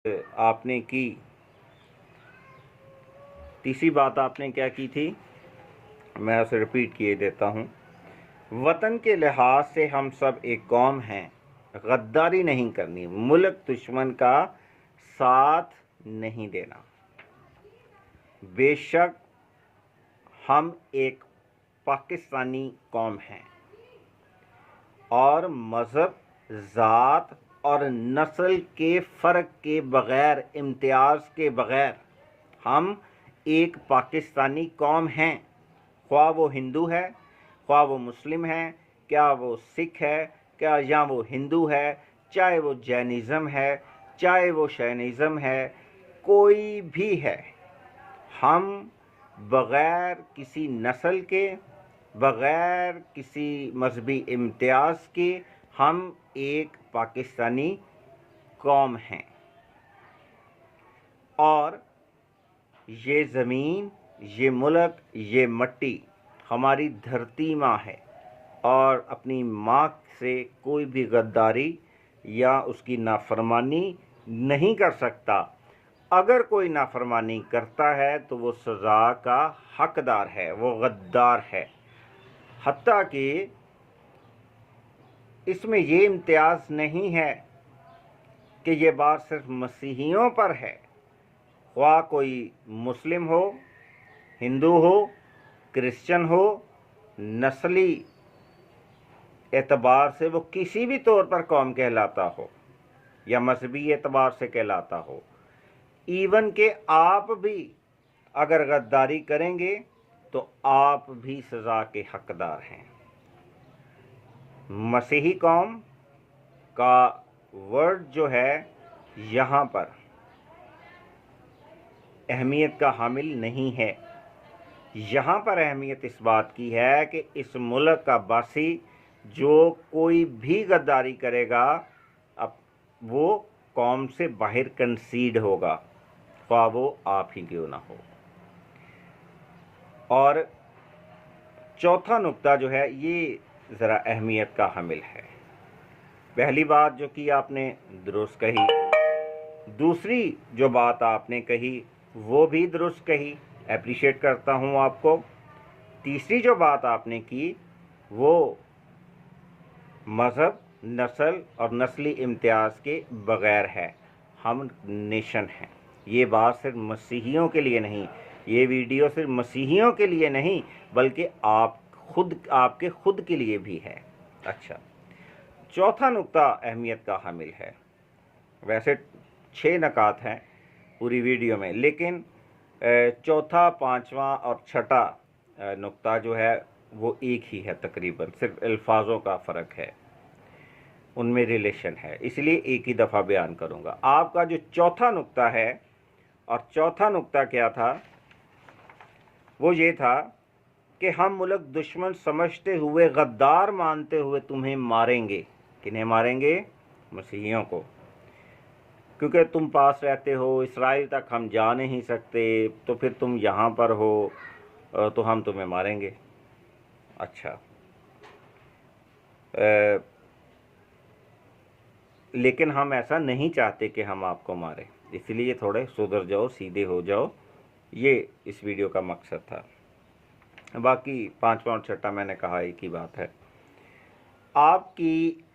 आपने की, तीसरी बात आपने क्या की थी, मैं उसे रिपीट किए देता हूँ। वतन के लिहाज से हम सब एक कौम हैं, गद्दारी नहीं करनी, मुल्क दुश्मन का साथ नहीं देना। बेशक हम एक पाकिस्तानी कौम हैं और मज़हब, ज़ात और नस्ल के फ़र्क के बग़ैर, इम्तियाज़ के बग़ैर हम एक पाकिस्तानी कौम हैं। ख्वाह वो हिंदू है, ख्वाह वो मुस्लिम है, क्या वो सिख है, क्या या वो हिंदू है, चाहे वो जैनिज़्म है, चाहे वो शैनिज़्म है, कोई भी है, हम बग़ैर किसी नस्ल के, बग़ैर किसी मजहबी इम्तियाज़ के हम एक पाकिस्तानी कौम हैं। और ये ज़मीन, ये मुल्क, ये मट्टी हमारी धरती माँ है और अपनी माँ से कोई भी गद्दारी या उसकी नाफरमानी नहीं कर सकता। अगर कोई नाफरमानी करता है तो वो सज़ा का हकदार है, वो गद्दार है। हत्ता कि इसमें ये इम्तियाज़ नहीं है कि ये बात सिर्फ मसीहियों पर है। ख्वाह कोई मुस्लिम हो, हिंदू हो, क्रिश्चियन हो, नस्ली एतबार से वो किसी भी तौर पर कौम कहलाता हो या मजहबी एतबार से कहलाता हो, इवन के आप भी अगर गद्दारी करेंगे तो आप भी सज़ा के हकदार हैं। मसीही कौम का वर्ड जो है यहाँ पर अहमियत का हामिल नहीं है। यहाँ पर अहमियत इस बात की है कि इस मुल्क का बासी जो कोई भी गद्दारी करेगा, अब वो कौम से बाहर कंसीड होगा, ख्वाह वो आप ही क्यों ना हो। और चौथा नुक्ता जो है ये ज़रा अहमियत का हामिल है। पहली बात जो कि आपने दुरुस्त कही, दूसरी जो बात आपने कही वो भी दुरुस्त कही, एप्रिशिएट करता हूँ आपको। तीसरी जो बात आपने की वो मज़हब, नस्ल और नस्ली इम्तियाज़ के बग़ैर है, हम नेशन हैं। ये बात सिर्फ मसीहियों के लिए नहीं, ये वीडियो सिर्फ मसीहियों के लिए नहीं बल्कि आपके खुद के लिए भी है। अच्छा, चौथा नुक्ता अहमियत का हामिल है। वैसे 6 नकात हैं पूरी वीडियो में, लेकिन चौथा, पाँचवा और छठा नुक्ता जो है वो एक ही है, तकरीबन सिर्फ अल्फाजों का फ़र्क है, उनमें रिलेशन है, इसलिए एक ही दफ़ा बयान करूँगा। आपका जो चौथा नुक्ता है, और चौथा नुक्ता क्या था, वो ये था कि हम मुल्क दुश्मन समझते हुए, गद्दार मानते हुए तुम्हें मारेंगे। किन्हें मारेंगे? मसीहियों को, क्योंकि तुम पास रहते हो, इसराइल तक हम जा नहीं सकते, तो फिर तुम यहाँ पर हो तो हम तुम्हें मारेंगे। अच्छा, लेकिन हम ऐसा नहीं चाहते कि हम आपको मारें, इसलिए थोड़े सुधर जाओ, सीधे हो जाओ, ये इस वीडियो का मकसद था। बाकी पाँचवा और छठा मैंने कहा एक ही बात है। आपकी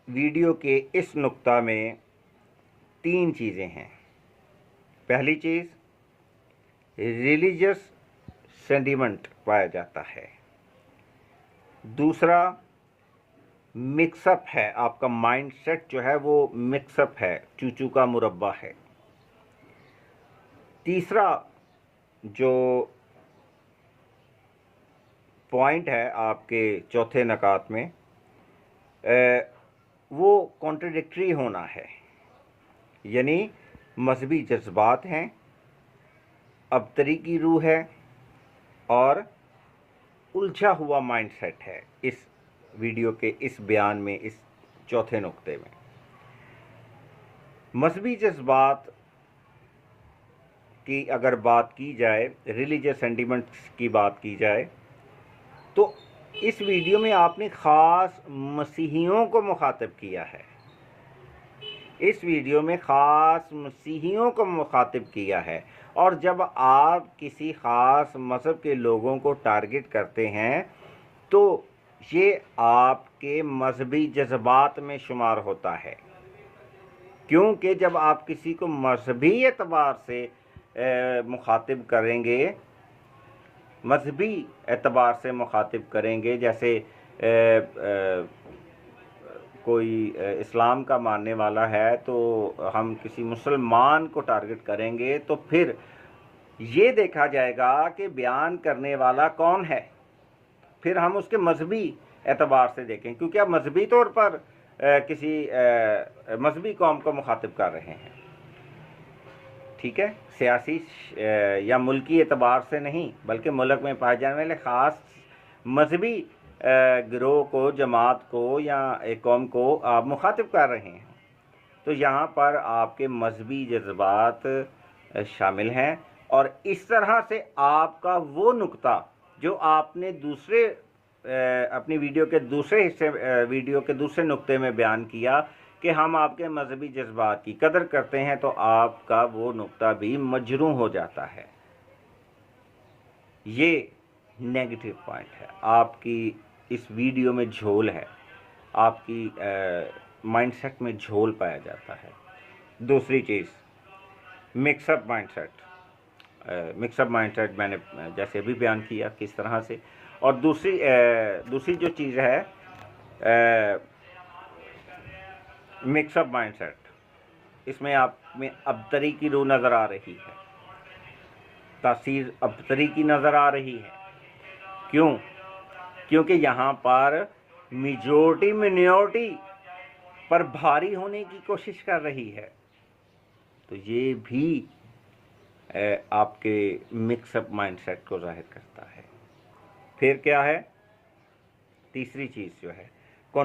वीडियो के इस नुक्ता में 3 चीज़ें हैं। पहली चीज़, रिलीजियस सेंटिमेंट पाया जाता है। दूसरा, मिक्सअप है, आपका माइंडसेट जो है वो मिक्सअप है, चूचू का मुरब्बा है। तीसरा जो पॉइंट है आपके चौथे नकात में, वो कॉन्ट्रडिक्टरी होना है, यानी मजहबी जज्बात हैं, अबतरी की रूह है और उलझा हुआ माइंडसेट है। इस वीडियो के इस बयान में, इस चौथे नुक्ते में मजहबी जज्बात की अगर बात की जाए, रिलीजियस सेंटिमेंट्स की बात की जाए, तो इस वीडियो में आपने ख़ास मसीहियों को मुखातब किया है। इस वीडियो में ख़ास मसीहियों को मुखातिब किया है। और जब आप किसी ख़ास मज़हब के लोगों को टारगेट करते हैं तो ये आपके मजहबी जज्बात में शुमार होता है, क्योंकि जब आप किसी को मजहबी एतबार से मुखातिब करेंगे, मजहबी एतबार से मुखातिब करेंगे, जैसे कोई इस्लाम का मानने वाला है तो हम किसी मुसलमान को टारगेट करेंगे, तो फिर ये देखा जाएगा कि बयान करने वाला कौन है, फिर हम उसके मजहबी एतबार से देखें, क्योंकि आप मजहबी तौर पर किसी मजहबी कौम को मुखातिब कर रहे हैं, ठीक है, सियासी या मुल्की एतबार से नहीं, बल्कि मुल्क में पाए जाने वाले ख़ास मजहबी गिरोह को, जमात को या एक कौम को आप मुखातिब कर रहे हैं। तो यहाँ पर आपके मजहबी जज्बात शामिल हैं, और इस तरह से आपका वो नुक्ता जो आपने दूसरे अपनी वीडियो के दूसरे हिस्से, वीडियो के दूसरे नुक्ते में बयान किया कि हम आपके मजहबी जज्बात की कदर करते हैं, तो आपका वो नुक्ता भी मजरूह हो जाता है। ये नेगेटिव पॉइंट है, आपकी इस वीडियो में झोल है, आपकी माइंडसेट में झोल पाया जाता है। दूसरी चीज़, मिक्सअप माइंडसेट मैंने जैसे भी बयान किया किस तरह से। और दूसरी जो चीज़ है मिक्सअप माइंडसेट, इसमें आप में अबतरी की रूह नज़र आ रही है, तासीर अबतरी की नज़र आ रही है। क्यों? क्योंकि यहाँ पर मेजॉरिटी मिनॉरिटी पर भारी होने की कोशिश कर रही है, तो ये भी आपके मिक्सअप माइंडसेट को ज़ाहिर करता है। फिर क्या है, तीसरी चीज़ जो है